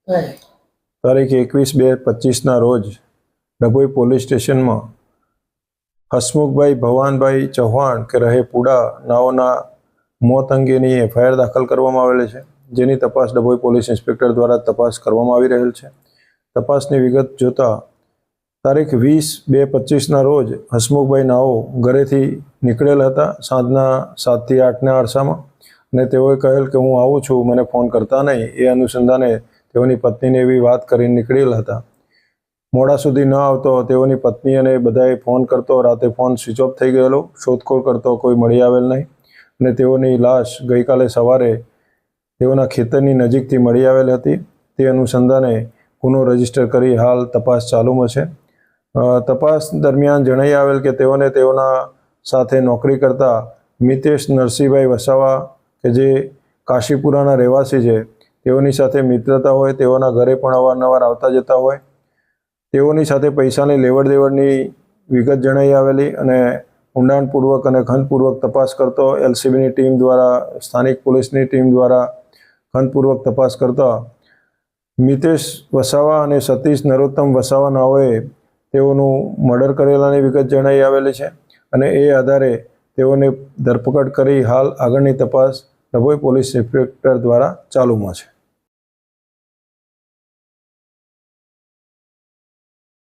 તારીખ 21/2/25 રોજ ડભોઈ પોલીસ સ્ટેશનમાં હસમુખભાઈ ભવાનભાઈ ચૌહાણ કે રહે પુડા નાઓના મોત અંગેની એફઆઈઆર દાખલ કરવામાં આવેલી છે, જેની તપાસ ડભોઈ પોલીસ ઇન્સ્પેક્ટર દ્વારા તપાસ કરવામાં આવી રહેલ છે। તપાસની વિગત જોતા તારીખ 20/2/25 રોજ હસમુખભાઈ નાઓ ઘરેથી નીકળેલ હતા સાંજના 7 થી 8ના અરસામાં, અને તેઓએ કહેલ કે હું આવું છું, મને ફોન કરતા નહીં। એ અનુસંધાને તેઓની પત્નીને એવી વાત કરીને નીકળેલ હતા। મોડા સુધી ન આવતો તેઓની પત્ની અને બધાએ ફોન કરતો, રાતે ફોન સ્વિચ ઓફ થઈ ગયેલો, શોધખોળ કરતો કોઈ મળી આવેલ નહીં, અને તેઓની લાશ ગઈકાલે સવારે તેઓના ખેતરની નજીકથી મળી આવેલ હતી। તે અનુસંધાને ગુનો રજીસ્ટર કરી હાલ તપાસ ચાલુમાં છે। તપાસ દરમિયાન જણાઈ આવેલ કે તેઓને તેઓના સાથે નોકરી કરતા મિતેશ નરસિંહભાઈ વસાવા કે જે કાશીપુરાના રહેવાસી છે, તેઓની સાથે મિત્રતા હોય, તેઓના ઘરે પણ અવારનવાર આવતા જતા હોય, તેઓની સાથે પૈસાની લેવડ દેવડની વિગત જણાઈ આવેલી, અને ઊંડાણપૂર્વક અને ખંતપૂર્વક તપાસ કરતો એલસીબીની ટીમ દ્વારા, સ્થાનિક પોલીસની ટીમ દ્વારા ખંતપૂર્વક તપાસ કરતા મિતેશ વસાવા અને સતીશ નરોત્તમ વસાવા નાઓએ તેઓનું મર્ડર કરેલાની વિગત જણાઈ આવેલી છે, અને એ આધારે તેઓને ધરપકડ કરી હાલ આગળની તપાસ ડભોઈ પોલીસ ઇન્સ્પેક્ટર દ્વારા ચાલુમાં છે।